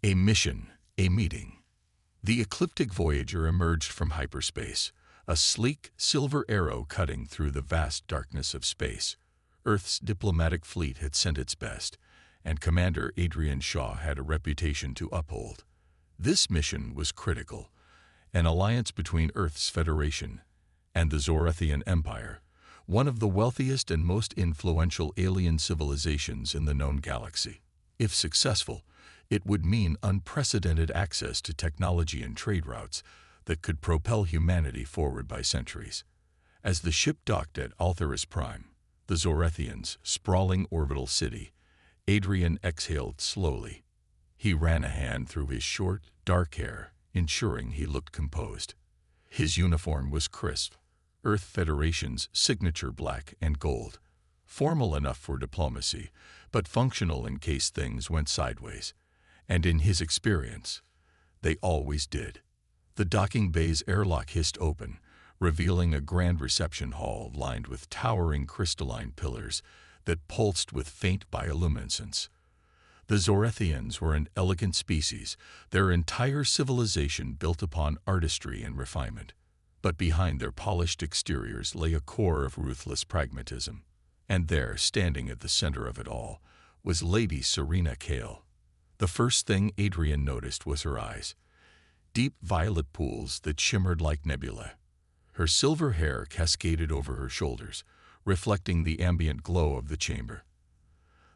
A mission, a meeting. The ecliptic Voyager emerged from hyperspace, a sleek silver arrow cutting through the vast darkness of space. Earth's diplomatic fleet had sent its best, and Commander Adrian Shaw had a reputation to uphold. This mission was critical, an alliance between Earth's Federation and the Zorathian Empire, one of the wealthiest and most influential alien civilizations in the known galaxy. If successful, it would mean unprecedented access to technology and trade routes that could propel humanity forward by centuries. As the ship docked at Altheris Prime, the Zorathians' sprawling orbital city, Adrian exhaled slowly. He ran a hand through his short, dark hair, ensuring he looked composed. His uniform was crisp, Earth Federation's signature black and gold, formal enough for diplomacy, but functional in case things went sideways. And in his experience, they always did. The docking bay's airlock hissed open, revealing a grand reception hall lined with towering crystalline pillars that pulsed with faint bioluminescence. The Zorathians were an elegant species, their entire civilization built upon artistry and refinement. But behind their polished exteriors lay a core of ruthless pragmatism. And there, standing at the center of it all, was Lady Serina Kael. The first thing Adrian noticed was her eyes, deep violet pools that shimmered like nebulae. Her silver hair cascaded over her shoulders, reflecting the ambient glow of the chamber.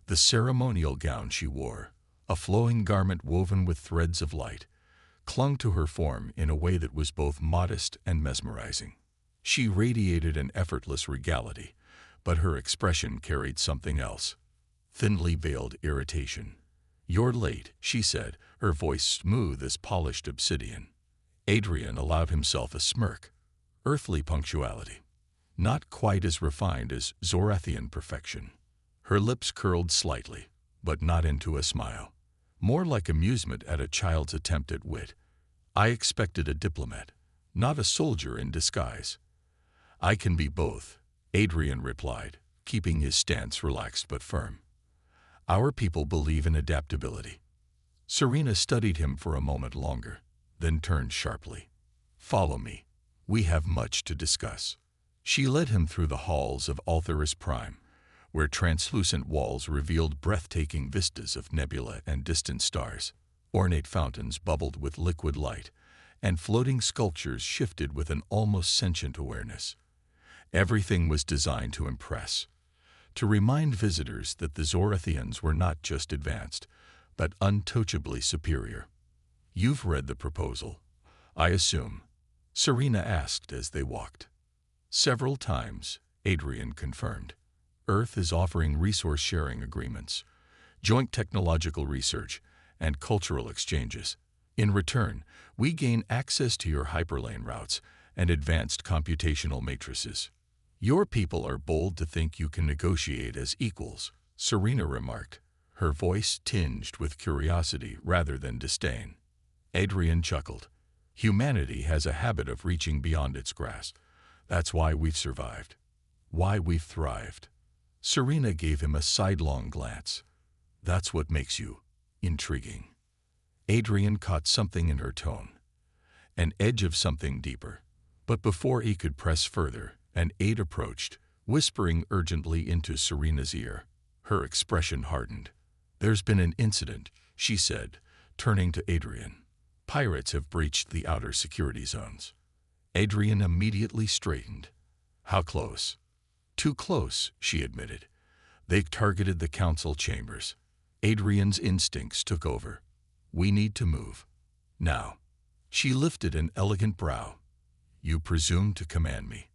The ceremonial gown she wore, a flowing garment woven with threads of light, clung to her form in a way that was both modest and mesmerizing. She radiated an effortless regality, but her expression carried something else, thinly veiled irritation. "You're late," she said, her voice smooth as polished obsidian. Adrian allowed himself a smirk. Earthly punctuality, not quite as refined as Zorathian perfection. Her lips curled slightly, but not into a smile. More like amusement at a child's attempt at wit. "I expected a diplomat, not a soldier in disguise." "I can be both," Adrian replied, keeping his stance relaxed but firm. "Our people believe in adaptability." Serina studied him for a moment longer, then turned sharply. "Follow me. We have much to discuss." She led him through the halls of Altheris Prime, where translucent walls revealed breathtaking vistas of nebula and distant stars. Ornate fountains bubbled with liquid light, and floating sculptures shifted with an almost sentient awareness. Everything was designed to impress, to remind visitors that the Zorathians were not just advanced, but untouchably superior. "You've read the proposal, I assume?" Serina asked as they walked. "Several times," Adrian confirmed. "Earth is offering resource-sharing agreements, joint technological research, and cultural exchanges. In return, we gain access to your hyperlane routes and advanced computational matrices." "Your people are bold to think you can negotiate as equals," Serina remarked, her voice tinged with curiosity rather than disdain. Adrian chuckled. "Humanity has a habit of reaching beyond its grasp. That's why we've survived. Why we've thrived." Serina gave him a sidelong glance. "That's what makes you intriguing." Adrian caught something in her tone, an edge of something deeper. But before he could press further, an aide approached, whispering urgently into Serina's ear. Her expression hardened. "There's been an incident," she said, turning to Adrian. "Pirates have breached the outer security zones." Adrian immediately straightened. "How close?" "Too close," she admitted. "They targeted the council chambers." Adrian's instincts took over. "We need to move. Now." She lifted an elegant brow. "You presume to command me?"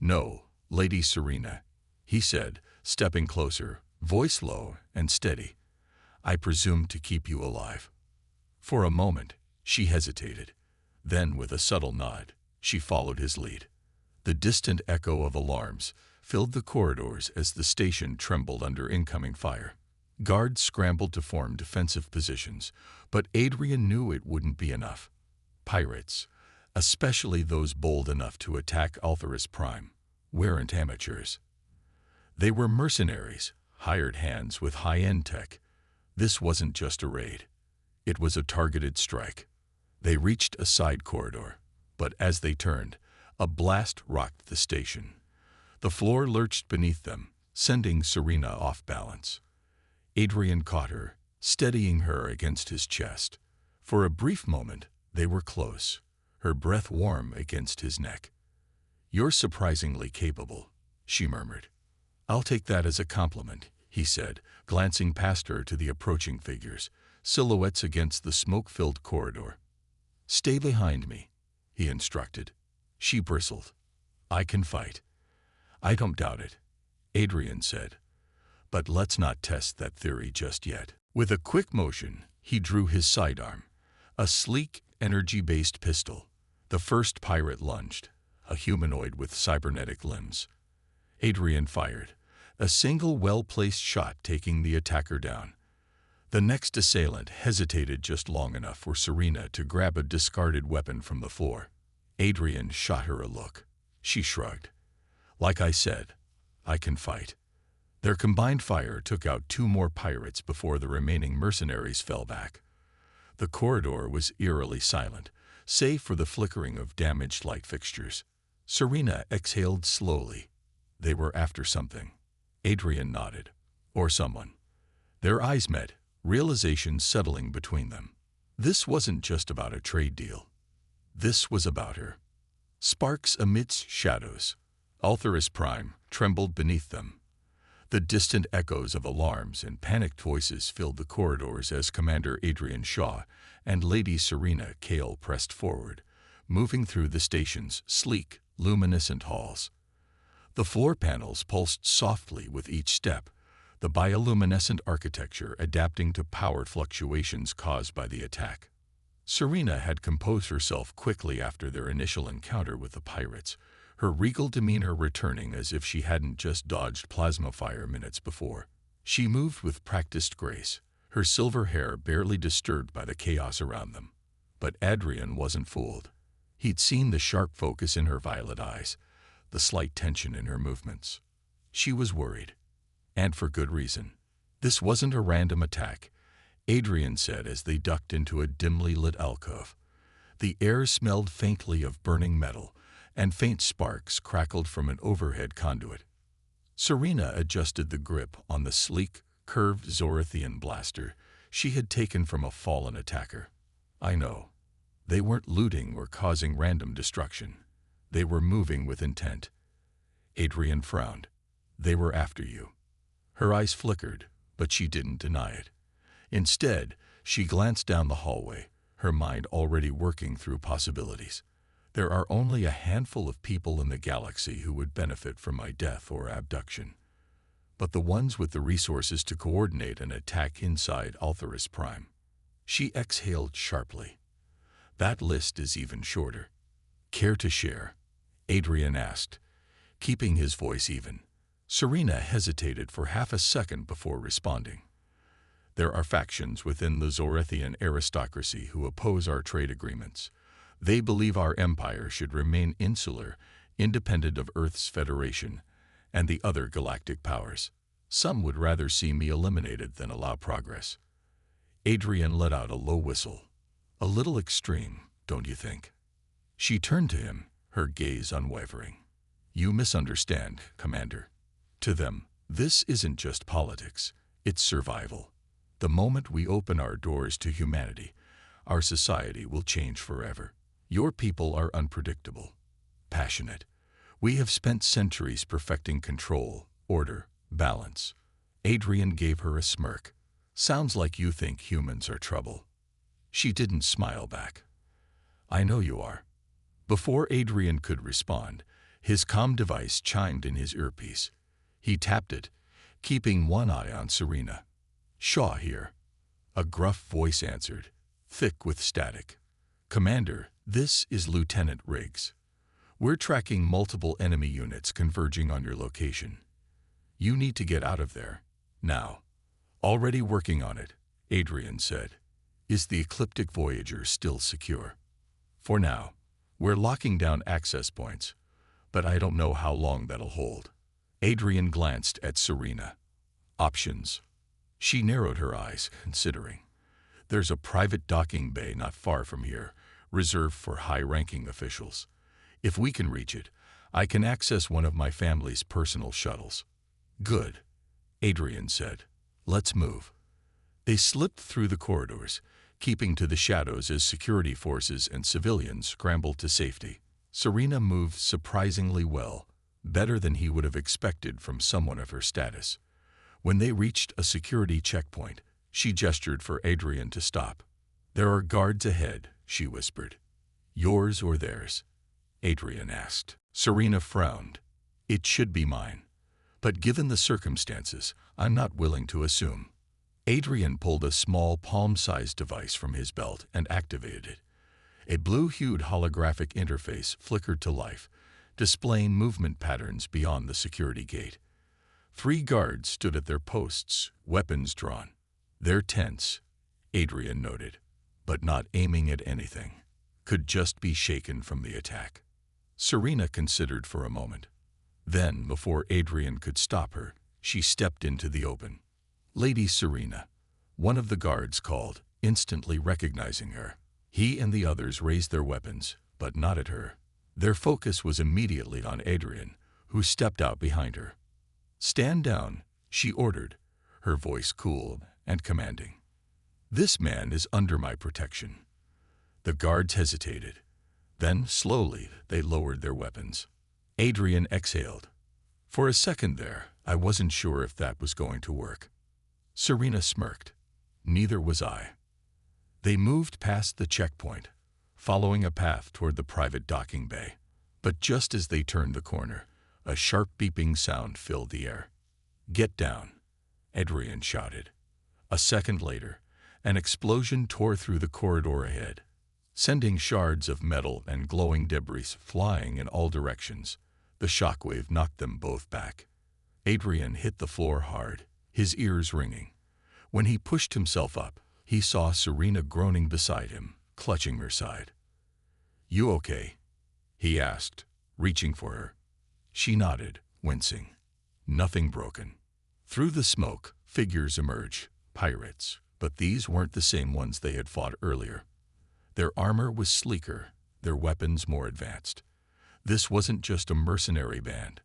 "No, Lady Serina," he said, stepping closer, voice low and steady. "I presume to keep you alive." For a moment, she hesitated. Then, with a subtle nod, she followed his lead. The distant echo of alarms filled the corridors as the station trembled under incoming fire. Guards scrambled to form defensive positions, but Adrian knew it wouldn't be enough. Pirates, especially those bold enough to attack Altheris Prime, weren't amateurs. They were mercenaries, hired hands with high-end tech. This wasn't just a raid. It was a targeted strike. They reached a side corridor, but as they turned, a blast rocked the station. The floor lurched beneath them, sending Serina off balance. Adrian caught her, steadying her against his chest. For a brief moment, they were close, her breath warm against his neck. "You're surprisingly capable," she murmured. "I'll take that as a compliment," he said, glancing past her to the approaching figures, silhouettes against the smoke-filled corridor. "Stay behind me," he instructed. She bristled. "I can fight." "I don't doubt it," Adrian said. "But let's not test that theory just yet." With a quick motion, he drew his sidearm, a sleek, energy-based pistol. The first pirate lunged, a humanoid with cybernetic limbs. Adrian fired, a single well-placed shot taking the attacker down. The next assailant hesitated just long enough for Serina to grab a discarded weapon from the floor. Adrian shot her a look. She shrugged. "Like I said, I can fight." Their combined fire took out 2 more pirates before the remaining mercenaries fell back. The corridor was eerily silent, save for the flickering of damaged light fixtures. Serina exhaled slowly. They were after something. Adrian nodded. Or someone. Their eyes met, realization settling between them. This wasn't just about a trade deal. This was about her. Sparks amidst shadows. Heiress Prime trembled beneath them. The distant echoes of alarms and panicked voices filled the corridors as Commander Adrian Shaw and Lady Serina Kael pressed forward, moving through the station's sleek, luminescent halls. The floor panels pulsed softly with each step, the bioluminescent architecture adapting to power fluctuations caused by the attack. Serina had composed herself quickly after their initial encounter with the pirates, her regal demeanor returning as if she hadn't just dodged plasma fire minutes before. She moved with practiced grace, her silver hair barely disturbed by the chaos around them. But Adrian wasn't fooled. He'd seen the sharp focus in her violet eyes, the slight tension in her movements. She was worried. And for good reason. This wasn't a random attack, Adrian said as they ducked into a dimly lit alcove. The air smelled faintly of burning metal, and faint sparks crackled from an overhead conduit. Serina adjusted the grip on the sleek, curved Zorathian blaster she had taken from a fallen attacker. "I know. They weren't looting or causing random destruction. They were moving with intent." Adrian frowned. "They were after you." Her eyes flickered, but she didn't deny it. Instead, she glanced down the hallway, her mind already working through possibilities. "There are only a handful of people in the galaxy who would benefit from my death or abduction. But the ones with the resources to coordinate an attack inside Heiress Prime." She exhaled sharply. "That list is even shorter." "Care to share?" Adrian asked, keeping his voice even. Serina hesitated for half a second before responding. "There are factions within the Zorathian aristocracy who oppose our trade agreements. They believe our empire should remain insular, independent of Earth's Federation and the other galactic powers. Some would rather see me eliminated than allow progress." Adrian let out a low whistle. "A little extreme, don't you think?" She turned to him, her gaze unwavering. "You misunderstand, Commander. To them, this isn't just politics, it's survival. The moment we open our doors to humanity, our society will change forever. Your people are unpredictable, passionate. We have spent centuries perfecting control, order, balance." Adrian gave her a smirk. "Sounds like you think humans are trouble." She didn't smile back. "I know you are." Before Adrian could respond, his comm device chimed in his earpiece. He tapped it, keeping one eye on Serina. "Shaw here." A gruff voice answered, thick with static. "Commander, this is Lieutenant Riggs. We're tracking multiple enemy units converging on your location. You need to get out of there, now." "Already working on it," Adrian said. "Is the Ecliptic Voyager still secure?" "For now. We're locking down access points, but I don't know how long that'll hold." Adrian glanced at Serina. "Options?" She narrowed her eyes, considering. There's a private docking bay not far from here, reserved for high-ranking officials. If we can reach it, I can access one of my family's personal shuttles." "Good," Adrian said. "Let's move." They slipped through the corridors, keeping to the shadows as security forces and civilians scrambled to safety. Serina moved surprisingly well, better than he would have expected from someone of her status. When they reached a security checkpoint, she gestured for Adrian to stop. "There are guards ahead," she whispered. "Yours or theirs?" Adrian asked. Serina frowned. "It should be mine. But given the circumstances, I'm not willing to assume." Adrian pulled a small palm-sized device from his belt and activated it. A blue-hued holographic interface flickered to life, displaying movement patterns beyond the security gate. 3 guards stood at their posts, weapons drawn. "They're tense," Adrian noted, "but not aiming at anything. Could just be shaken from the attack." Serina considered for a moment. Then, before Adrian could stop her, she stepped into the open. "Lady Serina," one of the guards called, instantly recognizing her. He and the others raised their weapons, but not at her. Their focus was immediately on Adrian, who stepped out behind her. "Stand down," she ordered, her voice cool and commanding. "This man is under my protection." The guards hesitated. Then, slowly, they lowered their weapons. Adrian exhaled. "For a second there, I wasn't sure if that was going to work." Serina smirked. "Neither was I." They moved past the checkpoint, following a path toward the private docking bay. But just as they turned the corner, a sharp beeping sound filled the air. "Get down," Adrian shouted. A second later, an explosion tore through the corridor ahead, sending shards of metal and glowing debris flying in all directions. The shockwave knocked them both back. Adrian hit the floor hard, his ears ringing. When he pushed himself up, he saw Serina groaning beside him, clutching her side. "You okay?" he asked, reaching for her. She nodded, wincing. "Nothing broken." Through the smoke, figures emerged, pirates, but these weren't the same ones they had fought earlier. Their armor was sleeker, their weapons more advanced. This wasn't just a mercenary band.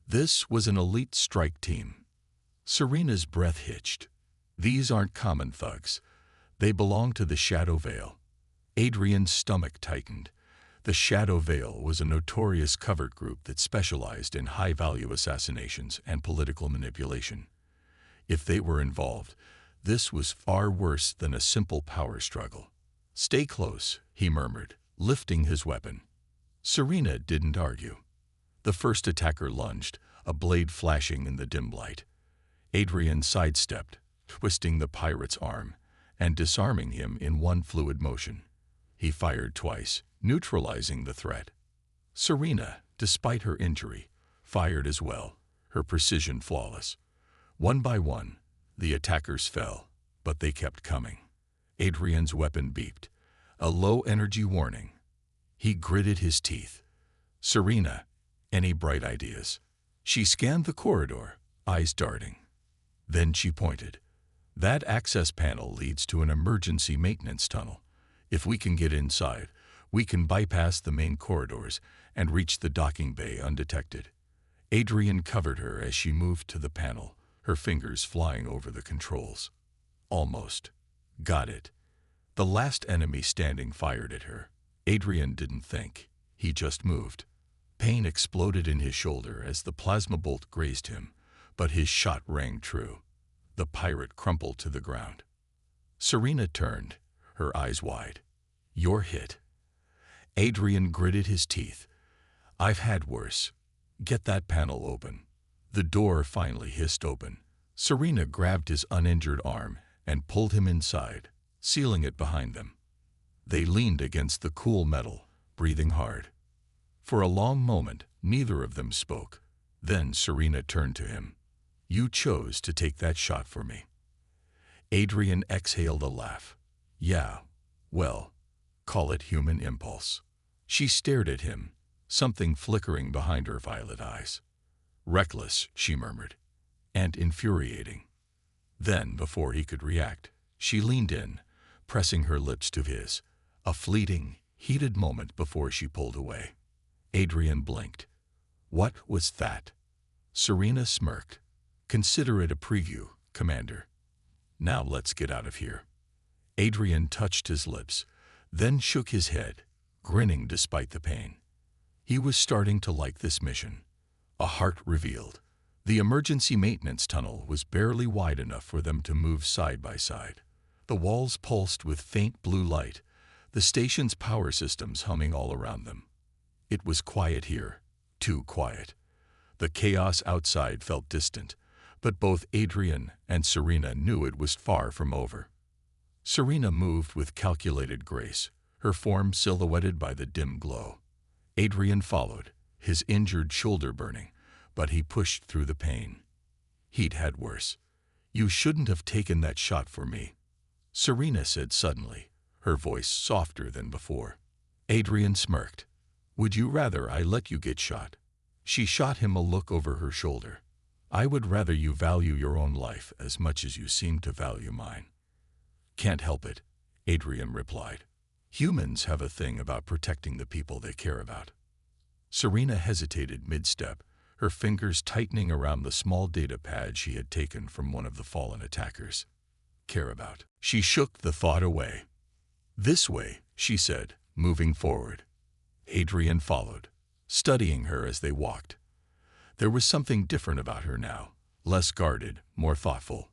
This was an elite strike team. Serina's breath hitched. These aren't common thugs. They belong to the Shadow Veil. Adrian's stomach tightened. The Shadow Veil was a notorious covert group that specialized in high-value assassinations and political manipulation. If they were involved, this was far worse than a simple power struggle. "Stay close," he murmured, lifting his weapon. Serina didn't argue. The first attacker lunged, a blade flashing in the dim light. Adrian sidestepped, twisting the pirate's arm and disarming him in one fluid motion. He fired twice, neutralizing the threat. Serina, despite her injury, fired as well, her precision flawless. One by one, the attackers fell, but they kept coming. Adrian's weapon beeped, a low-energy warning. He gritted his teeth. "Serina, any bright ideas?" She scanned the corridor, eyes darting. Then she pointed. "That access panel leads to an emergency maintenance tunnel. If we can get inside, we can bypass the main corridors and reach the docking bay undetected." Adrian covered her as she moved to the panel, her fingers flying over the controls. "Almost. Got it." The last enemy standing fired at her. Adrian didn't think. He just moved. Pain exploded in his shoulder as the plasma bolt grazed him, but his shot rang true. The pirate crumpled to the ground. Serina turned, her eyes wide. "You're hit." Adrian gritted his teeth. "I've had worse. Get that panel open." The door finally hissed open. Serina grabbed his uninjured arm and pulled him inside, sealing it behind them. They leaned against the cool metal, breathing hard. For a long moment, neither of them spoke. Then Serina turned to him. "You chose to take that shot for me." Adrian exhaled a laugh. "Yeah, well, call it human impulse." She stared at him, something flickering behind her violet eyes. "Reckless," she murmured, "and infuriating." Then, before he could react, she leaned in, pressing her lips to his. A fleeting, heated moment before she pulled away. Adrian blinked. What was that? Serina smirked. Consider it a preview, Commander. Now let's get out of here. Adrian touched his lips, then shook his head, grinning despite the pain. He was starting to like this mission. A heart revealed. The emergency maintenance tunnel was barely wide enough for them to move side by side. The walls pulsed with faint blue light, the station's power systems humming all around them. It was quiet here, too quiet. The chaos outside felt distant, but both Adrian and Serina knew it was far from over. Serina moved with calculated grace, her form silhouetted by the dim glow. Adrian followed, his injured shoulder burning, but he pushed through the pain. He'd had worse. You shouldn't have taken that shot for me, Serina said suddenly, her voice softer than before. Adrian smirked. Would you rather I let you get shot? She shot him a look over her shoulder. I would rather you value your own life as much as you seem to value mine. Can't help it, Adrian replied. Humans have a thing about protecting the people they care about. Serina hesitated mid-step, her fingers tightening around the small data pad she had taken from one of the fallen attackers. Care about. She shook the thought away. This way, she said, moving forward. Adrian followed, studying her as they walked. There was something different about her now, less guarded, more thoughtful.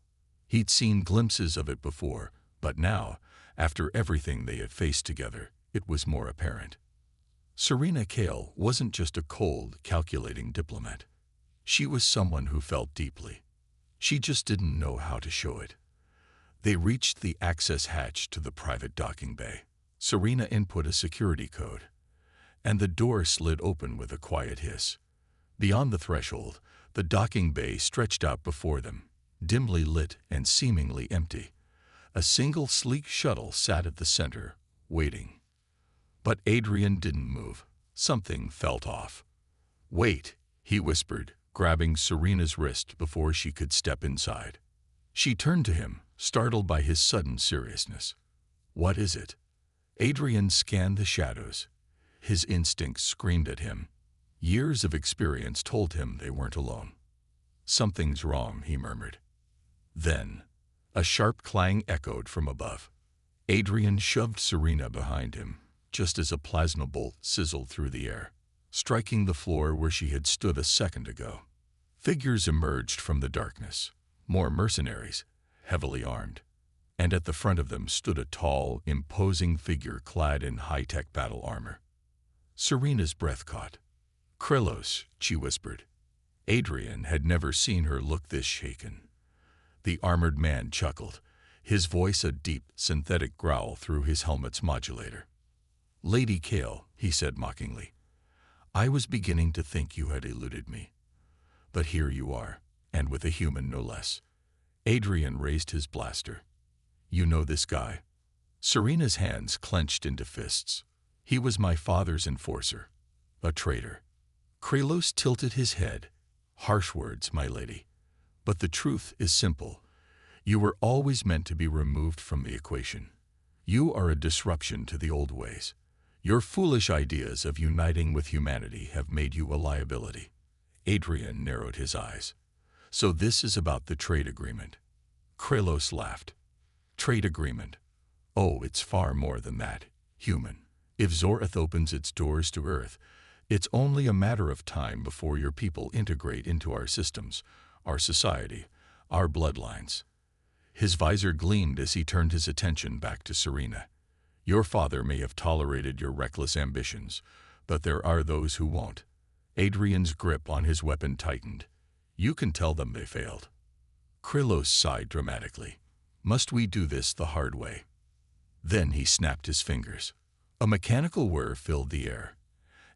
He'd seen glimpses of it before, but now, after everything they had faced together, it was more apparent. Serina Kael wasn't just a cold, calculating diplomat. She was someone who felt deeply. She just didn't know how to show it. They reached the access hatch to the private docking bay. Serina input a security code, and the door slid open with a quiet hiss. Beyond the threshold, the docking bay stretched out before them, dimly lit and seemingly empty. A single sleek shuttle sat at the center, waiting. But Adrian didn't move. Something felt off. Wait, he whispered, grabbing Serina's wrist before she could step inside. She turned to him, startled by his sudden seriousness. What is it? Adrian scanned the shadows. His instincts screamed at him. Years of experience told him they weren't alone. Something's wrong, he murmured. Then, a sharp clang echoed from above. Adrian shoved Serina behind him, just as a plasma bolt sizzled through the air, striking the floor where she had stood a second ago. Figures emerged from the darkness, more mercenaries, heavily armed, and at the front of them stood a tall, imposing figure clad in high-tech battle armor. Serina's breath caught. Krylos, she whispered. Adrian had never seen her look this shaken. The armored man chuckled, his voice a deep, synthetic growl through his helmet's modulator. Lady Kael, he said mockingly, I was beginning to think you had eluded me. But here you are, and with a human no less. Adrian raised his blaster. You know this guy? Serina's hands clenched into fists. He was my father's enforcer, a traitor. Krylos tilted his head. Harsh words, my lady. But the truth is simple. You were always meant to be removed from the equation. You are a disruption to the old ways. Your foolish ideas of uniting with humanity have made you a liability. Adrian narrowed his eyes. So this is about the trade agreement. Krylos laughed. Trade agreement. Oh, it's far more than that, human. If Zorith opens its doors to Earth, it's only a matter of time before your people integrate into our systems, our society, our bloodlines. His visor gleamed as he turned his attention back to Serina. Your father may have tolerated your reckless ambitions, but there are those who won't. Adrian's grip on his weapon tightened. You can tell them they failed. Krylos sighed dramatically. Must we do this the hard way? Then he snapped his fingers. A mechanical whir filled the air,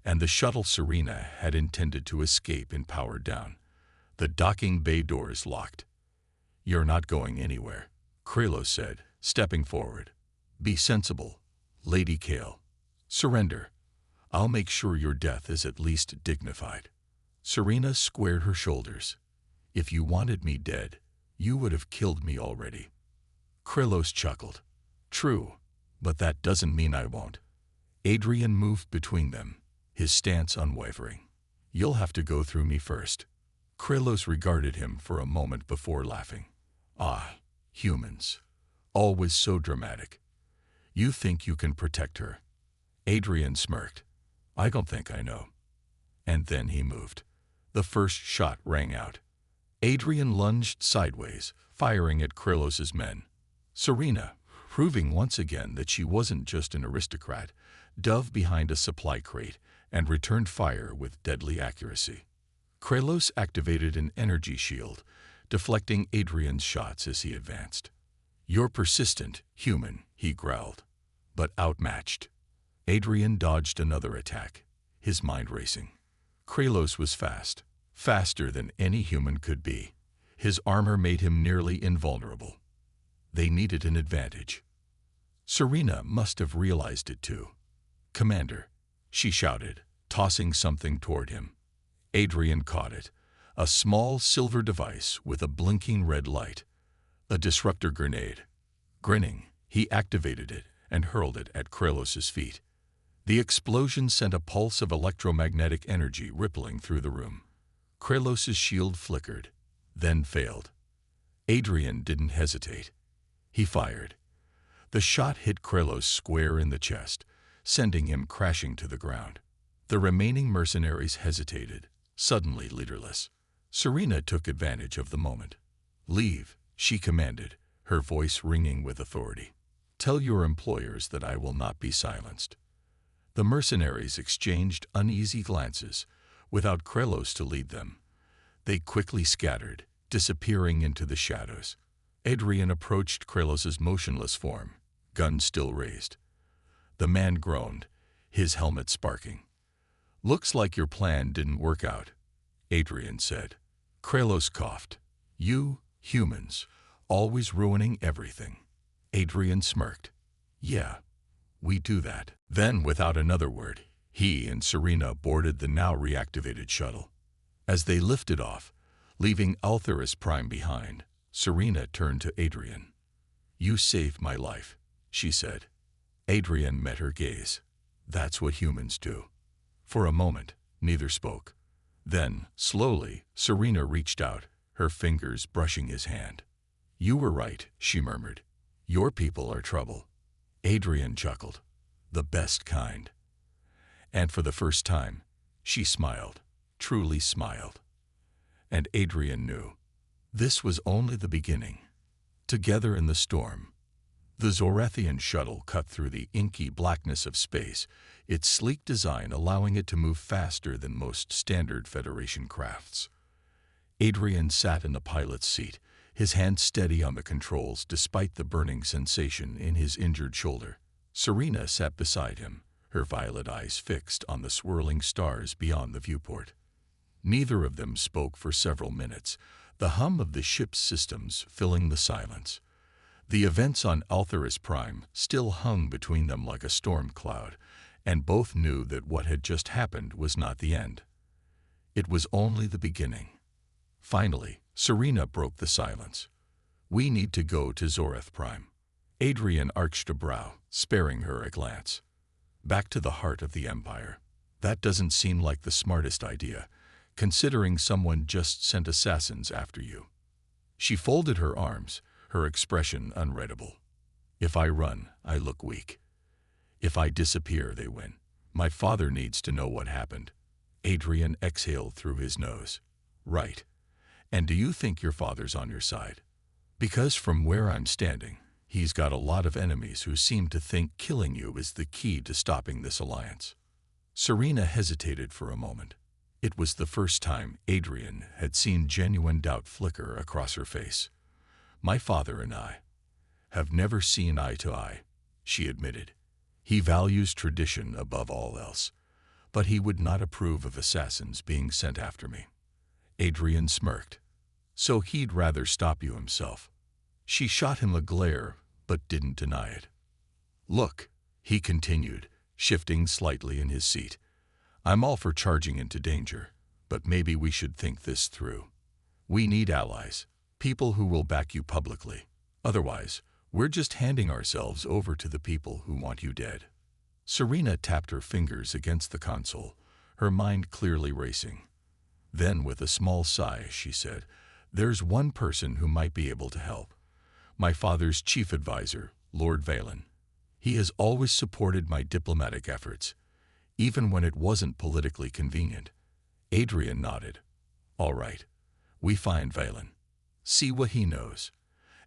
and the shuttle Serina had intended to escape and powered down. The docking bay doors locked. You're not going anywhere, Krylos said, stepping forward. Be sensible, Lady Kael. Surrender. I'll make sure your death is at least dignified. Serina squared her shoulders. If you wanted me dead, you would have killed me already. Krylos chuckled. True, but that doesn't mean I won't. Adrian moved between them, his stance unwavering. You'll have to go through me first. Krylos regarded him for a moment before laughing. Ah, humans. Always so dramatic. You think you can protect her? Adrian smirked. I don't think I know. And then he moved. The first shot rang out. Adrian lunged sideways, firing at Krylos's men. Serina, proving once again that she wasn't just an aristocrat, dove behind a supply crate and returned fire with deadly accuracy. Krylos activated an energy shield, deflecting Adrian's shots as he advanced. You're persistent, human, he growled, but outmatched. Adrian dodged another attack, his mind racing. Krylos was fast, faster than any human could be. His armor made him nearly invulnerable. They needed an advantage. Serina must have realized it too. Commander, she shouted, tossing something toward him. Adrian caught it, a small silver device with a blinking red light. A disruptor grenade. Grinning, he activated it and hurled it at Krylos's feet. The explosion sent a pulse of electromagnetic energy rippling through the room. Krylos's shield flickered, then failed. Adrian didn't hesitate. He fired. The shot hit Krylos square in the chest, sending him crashing to the ground. The remaining mercenaries hesitated, suddenly leaderless. Serina took advantage of the moment. Leave, she commanded, her voice ringing with authority. Tell your employers that I will not be silenced. The mercenaries exchanged uneasy glances, without Krylos to lead them. They quickly scattered, disappearing into the shadows. Adrian approached Krylos's motionless form, gun still raised. The man groaned, his helmet sparking. Looks like your plan didn't work out, Adrian said. Krylos coughed. You, humans, always ruining everything. Adrian smirked. Yeah, we do that. Then, without another word, he and Serina boarded the now reactivated shuttle. As they lifted off, leaving Altheris Prime behind, Serina turned to Adrian. You saved my life, she said. Adrian met her gaze. That's what humans do. For a moment, neither spoke. Then, slowly, Serina reached out, her fingers brushing his hand. You were right, she murmured. Your people are trouble. Adrian chuckled. The best kind. And for the first time, she smiled, truly smiled. And Adrian knew. This was only the beginning. Together in the storm, the Zorathian shuttle cut through the inky blackness of space, its sleek design allowing it to move faster than most standard Federation crafts. Adrian sat in the pilot's seat, his hand steady on the controls despite the burning sensation in his injured shoulder. Serina sat beside him, her violet eyes fixed on the swirling stars beyond the viewport. Neither of them spoke for several minutes, the hum of the ship's systems filling the silence. The events on Altheris Prime still hung between them like a storm cloud, and both knew that what had just happened was not the end. It was only the beginning. Finally, Serina broke the silence. We need to go to Zorath Prime. Adrian arched a brow, sparing her a glance. Back to the heart of the Empire. That doesn't seem like the smartest idea, considering someone just sent assassins after you. She folded her arms, her expression unreadable. If I run, I look weak. If I disappear, they win. My father needs to know what happened. Adrian exhaled through his nose. Right. And do you think your father's on your side? Because from where I'm standing, he's got a lot of enemies who seem to think killing you is the key to stopping this alliance. Serina hesitated for a moment. It was the first time Adrian had seen genuine doubt flicker across her face. My father and I have never seen eye to eye, she admitted. He values tradition above all else, but he would not approve of assassins being sent after me. Adrian smirked. So he'd rather stop you himself. She shot him a glare, but didn't deny it. Look, he continued, shifting slightly in his seat. I'm all for charging into danger, but maybe we should think this through. We need allies, people who will back you publicly. Otherwise, We're just handing ourselves over to the people who want you dead." Serina tapped her fingers against the console, her mind clearly racing. Then, with a small sigh, she said, "There's one person who might be able to help. My father's chief advisor, Lord Valen. He has always supported my diplomatic efforts, even when it wasn't politically convenient." Adrian nodded. "All right. We find Valen. See what he knows.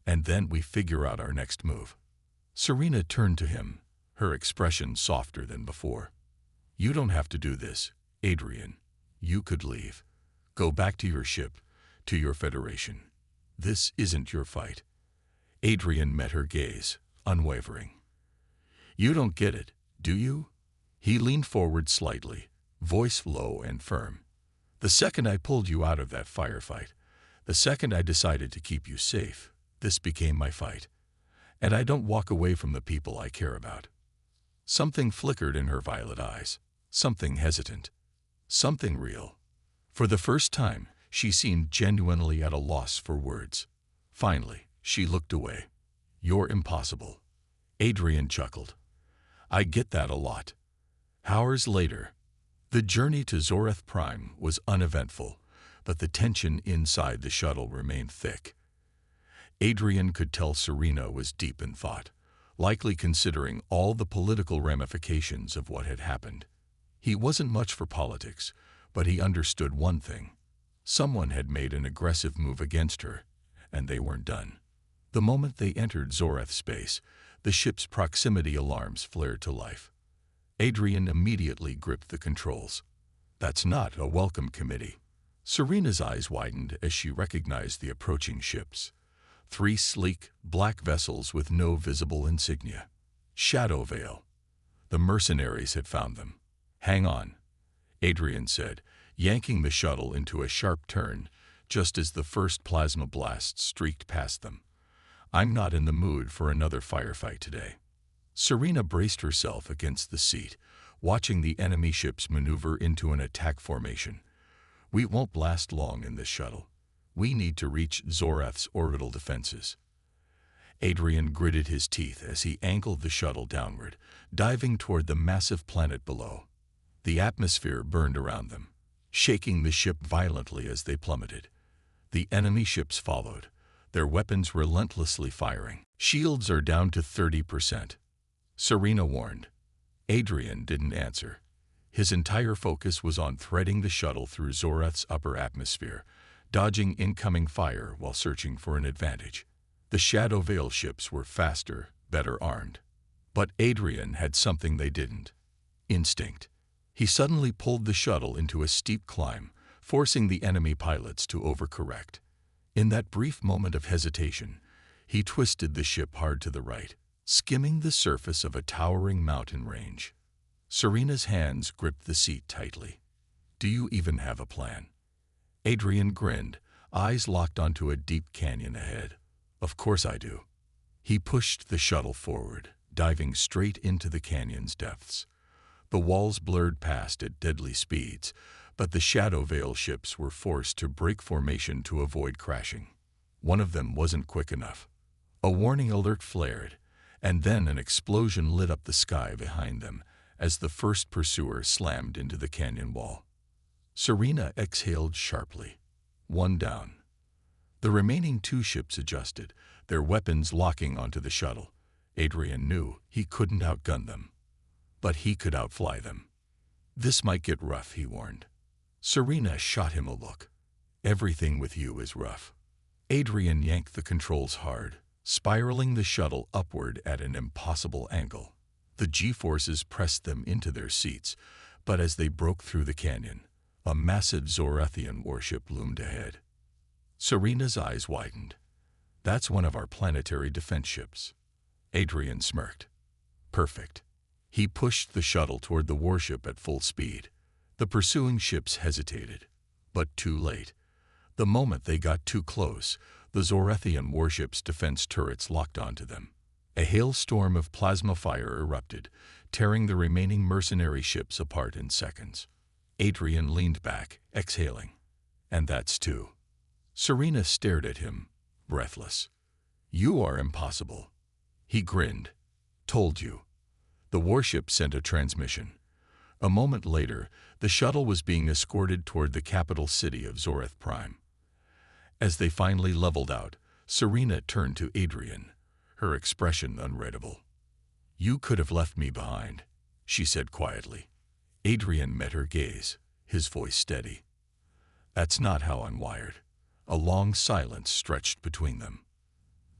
And then we figure out our next move." Serina turned to him, her expression softer than before. "You don't have to do this, Adrian. You could leave. Go back to your ship, to your Federation. This isn't your fight." Adrian met her gaze, unwavering. "You don't get it, do you?" He leaned forward slightly, voice low and firm. "The second I pulled you out of that firefight, the second I decided to keep you safe, this became my fight. And I don't walk away from the people I care about." Something flickered in her violet eyes, something hesitant, something real. For the first time, she seemed genuinely at a loss for words. Finally, she looked away. "You're impossible." Adrian chuckled. "I get that a lot." Hours later, the journey to Zoreth Prime was uneventful, but the tension inside the shuttle remained thick. Adrian could tell Serina was deep in thought, likely considering all the political ramifications of what had happened. He wasn't much for politics, but he understood one thing. Someone had made an aggressive move against her, and they weren't done. The moment they entered Zoreth space, the ship's proximity alarms flared to life. Adrian immediately gripped the controls. "That's not a welcome committee." Serina's eyes widened as she recognized the approaching ships. 3 sleek, black vessels with no visible insignia. Shadow Veil. The mercenaries had found them. "Hang on," Adrian said, yanking the shuttle into a sharp turn, just as the first plasma blast streaked past them. "I'm not in the mood for another firefight today." Serina braced herself against the seat, watching the enemy ships maneuver into an attack formation. "We won't last long in this shuttle. We need to reach Zoreth's orbital defenses." Adrian gritted his teeth as he angled the shuttle downward, diving toward the massive planet below. The atmosphere burned around them, shaking the ship violently as they plummeted. The enemy ships followed, their weapons relentlessly firing. "Shields are down to 30%. Serina warned. Adrian didn't answer. His entire focus was on threading the shuttle through Zoreth's upper atmosphere, dodging incoming fire while searching for an advantage. The Shadow Veil ships were faster, better armed. But Adrian had something they didn't. Instinct. He suddenly pulled the shuttle into a steep climb, forcing the enemy pilots to overcorrect. In that brief moment of hesitation, he twisted the ship hard to the right, skimming the surface of a towering mountain range. Serina's hands gripped the seat tightly. "Do you even have a plan?" Adrian grinned, eyes locked onto a deep canyon ahead. "Of course I do." He pushed the shuttle forward, diving straight into the canyon's depths. The walls blurred past at deadly speeds, but the Shadow Veil ships were forced to break formation to avoid crashing. One of them wasn't quick enough. A warning alert flared, and then an explosion lit up the sky behind them as the first pursuer slammed into the canyon wall. Serina exhaled sharply. One down. The remaining 2 ships adjusted, their weapons locking onto the shuttle. Adrian knew he couldn't outgun them, but he could outfly them. "This might get rough," he warned. Serina shot him a look. "Everything with you is rough." Adrian yanked the controls hard, spiraling the shuttle upward at an impossible angle. The G-forces pressed them into their seats, but as they broke through the canyon, a massive Zorethian warship loomed ahead. Serina's eyes widened. "That's one of our planetary defense ships." Adrian smirked. "Perfect." He pushed the shuttle toward the warship at full speed. The pursuing ships hesitated, but too late. The moment they got too close, the Zorethian warship's defense turrets locked onto them. A hailstorm of plasma fire erupted, tearing the remaining mercenary ships apart in seconds. Adrian leaned back, exhaling. "And that's 2. Serina stared at him, breathless. "You are impossible." He grinned. Told you. The warship sent a transmission. A moment later, the shuttle was being escorted toward the capital city of Zoreth Prime. As they finally leveled out, Serina turned to Adrian, her expression unreadable. You could have left me behind, she said quietly. Adrian met her gaze, his voice steady. That's not how I'm wired. A long silence stretched between them.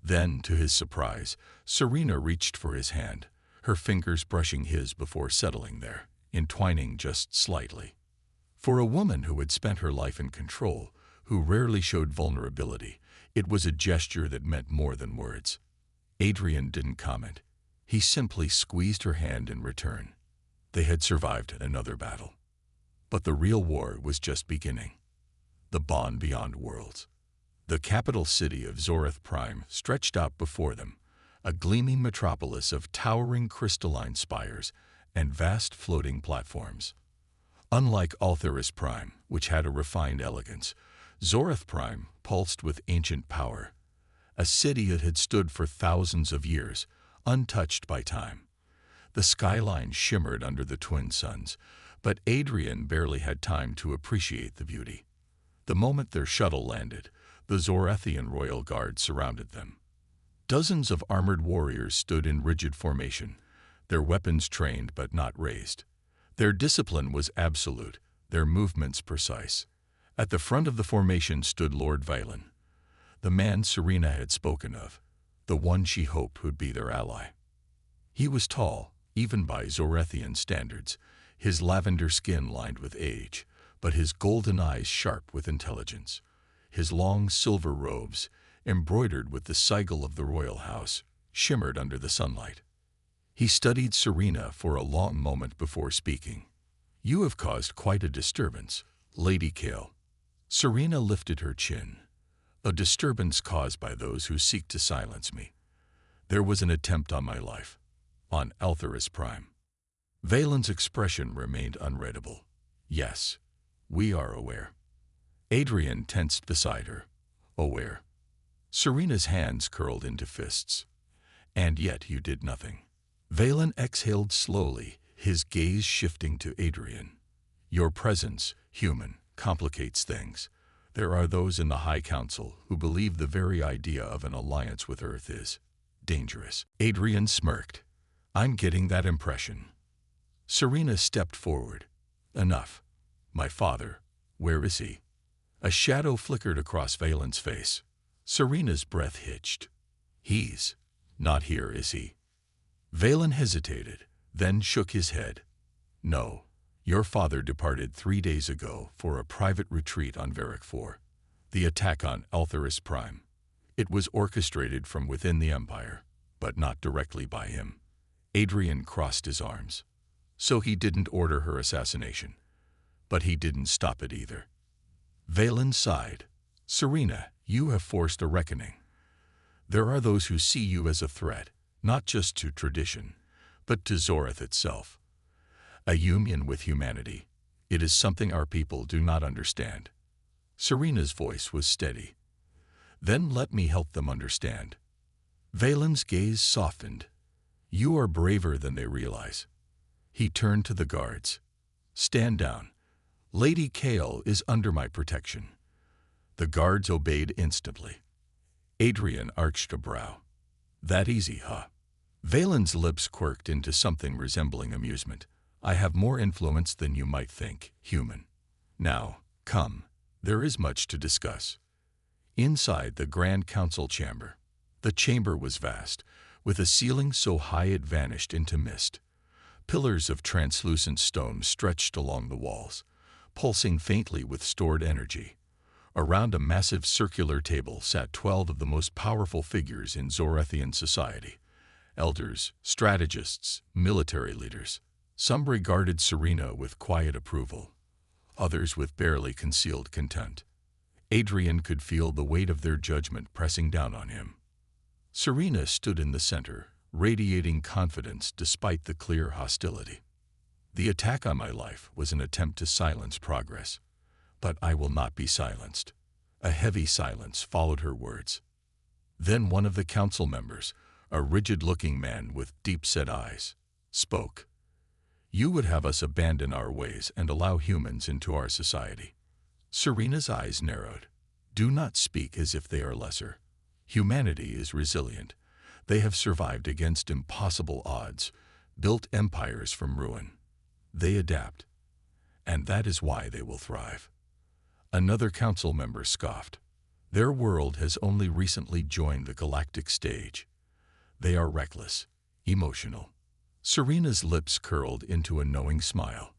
Then, to his surprise, Serina reached for his hand, her fingers brushing his before settling there, entwining just slightly. For a woman who had spent her life in control, who rarely showed vulnerability, it was a gesture that meant more than words. Adrian didn't comment. He simply squeezed her hand in return. They had survived another battle. But the real war was just beginning. The bond beyond worlds. The capital city of Zoreth Prime stretched out before them, a gleaming metropolis of towering crystalline spires and vast floating platforms. Unlike Altheris Prime, which had a refined elegance, Zoreth Prime pulsed with ancient power, a city that had stood for thousands of years, untouched by time. The skyline shimmered under the twin suns, but Adrian barely had time to appreciate the beauty. The moment their shuttle landed, the Zorethian royal guard surrounded them. Dozens of armored warriors stood in rigid formation, their weapons trained but not raised. Their discipline was absolute, their movements precise. At the front of the formation stood Lord Valen, the man Serina had spoken of, the one she hoped would be their ally. He was tall, even by Zorethian standards, his lavender skin lined with age, but his golden eyes sharp with intelligence. His long silver robes, embroidered with the sigil of the royal house, shimmered under the sunlight. He studied Serina for a long moment before speaking. You have caused quite a disturbance, Lady Kael. Serina lifted her chin. A disturbance caused by those who seek to silence me. There was an attempt on my life, on Altheris Prime. Valen's expression remained unreadable. Yes, we are aware. Adrian tensed beside her. Aware. Serina's hands curled into fists. And yet you did nothing. Valen exhaled slowly, his gaze shifting to Adrian. Your presence, human, complicates things. There are those in the High Council who believe the very idea of an alliance with Earth is dangerous. Adrian smirked. I'm getting that impression. Serina stepped forward. Enough. My father, where is he? A shadow flickered across Valen's face. Serina's breath hitched. He's not here, is he? Valen hesitated, then shook his head. No, your father departed 3 days ago for a private retreat on Varric 4, the attack on Altheris Prime. It was orchestrated from within the Empire, but not directly by him. Adrian crossed his arms. So he didn't order her assassination, but he didn't stop it either. Valen sighed. Serina, you have forced a reckoning. There are those who see you as a threat, not just to tradition, but to Zoreth itself. A union with humanity. It is something our people do not understand. Serina's voice was steady. Then let me help them understand. Valen's gaze softened. You are braver than they realize. He turned to the guards. Stand down. Lady Kael is under my protection. The guards obeyed instantly. Adrian arched a brow. That easy, huh? Valen's lips quirked into something resembling amusement. I have more influence than you might think, human. Now, come. There is much to discuss. Inside the Grand Council chamber. The chamber was vast, with a ceiling so high it vanished into mist. Pillars of translucent stone stretched along the walls, pulsing faintly with stored energy. Around a massive circular table sat 12 of the most powerful figures in Zorethian society. Elders, strategists, military leaders. Some regarded Serina with quiet approval, others with barely concealed contempt. Adrian could feel the weight of their judgment pressing down on him. Serina stood in the center, radiating confidence despite the clear hostility. The attack on my life was an attempt to silence progress, but I will not be silenced. A heavy silence followed her words. Then one of the council members, a rigid-looking man with deep-set eyes, spoke. You would have us abandon our ways and allow humans into our society. Serina's eyes narrowed. Do not speak as if they are lesser. Humanity is resilient. They have survived against impossible odds, built empires from ruin. They adapt, and that is why they will thrive. Another council member scoffed. Their world has only recently joined the galactic stage. They are reckless, emotional. Serina's lips curled into a knowing smile.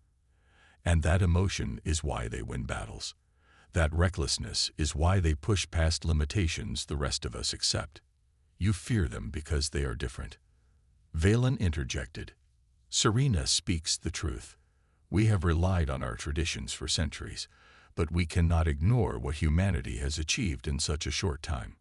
And that emotion is why they win battles. That recklessness is why they push past limitations the rest of us accept. You fear them because they are different. Valen interjected. Serina speaks the truth. We have relied on our traditions for centuries, but we cannot ignore what humanity has achieved in such a short time.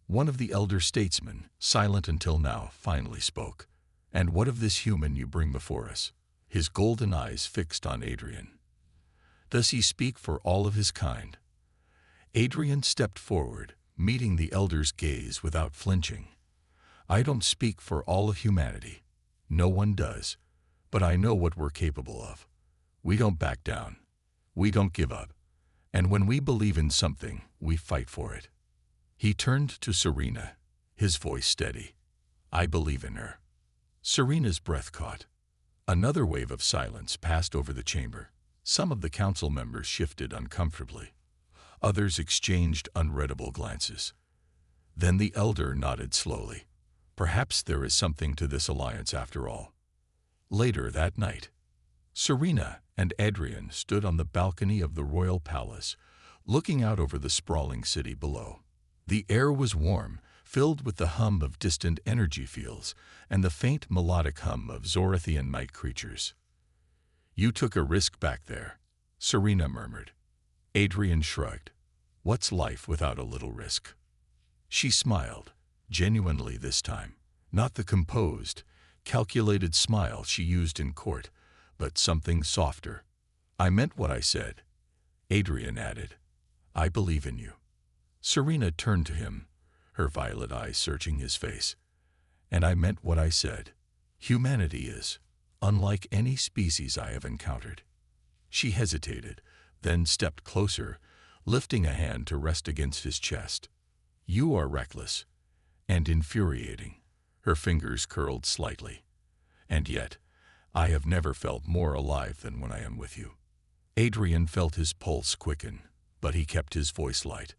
One of the elder statesmen, silent until now, finally spoke. And what of this human you bring before us? His golden eyes fixed on Adrian. Does he speak for all of his kind? Adrian stepped forward, meeting the elder's gaze without flinching. I don't speak for all of humanity. No one does. But I know what we're capable of. We don't back down. We don't give up. And when we believe in something, we fight for it. He turned to Serina, his voice steady. I believe in her. Serina's breath caught. Another wave of silence passed over the chamber. Some of the council members shifted uncomfortably. Others exchanged unreadable glances. Then the elder nodded slowly. Perhaps there is something to this alliance after all. Later that night, Serina and Adrian stood on the balcony of the royal palace, looking out over the sprawling city below. The air was warm, filled with the hum of distant energy fields and the faint melodic hum of Zorathian night creatures. You took a risk back there, Serina murmured. Adrian shrugged. What's life without a little risk? She smiled, genuinely this time, not the composed, calculated smile she used in court, but something softer. I meant what I said, Adrian added. I believe in you. Serina turned to him, her violet eyes searching his face. And I meant what I said. Humanity is unlike any species I have encountered. She hesitated, then stepped closer, lifting a hand to rest against his chest. You are reckless and infuriating. Her fingers curled slightly. And yet, I have never felt more alive than when I am with you. Adrian felt his pulse quicken, but he kept his voice light.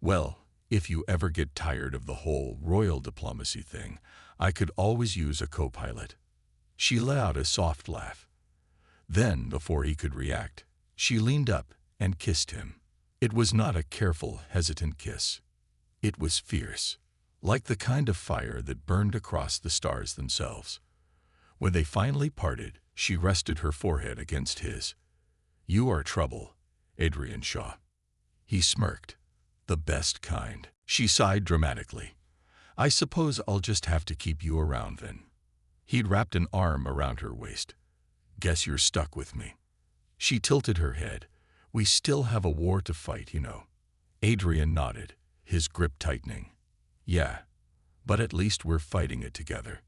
Well, if you ever get tired of the whole royal diplomacy thing, I could always use a co-pilot. She let out a soft laugh. Then, before he could react, she leaned up and kissed him. It was not a careful, hesitant kiss. It was fierce, like the kind of fire that burned across the stars themselves. When they finally parted, she rested her forehead against his. You are trouble, Adrian Shaw. He smirked. The best kind. She sighed dramatically. I suppose I'll just have to keep you around then. He'd wrapped an arm around her waist. Guess you're stuck with me. She tilted her head. We still have a war to fight, you know. Adrian nodded, his grip tightening. Yeah, but at least we're fighting it together.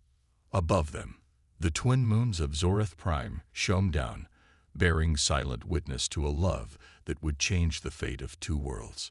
Above them, the twin moons of Zorath Prime shone down, bearing silent witness to a love that would change the fate of two worlds.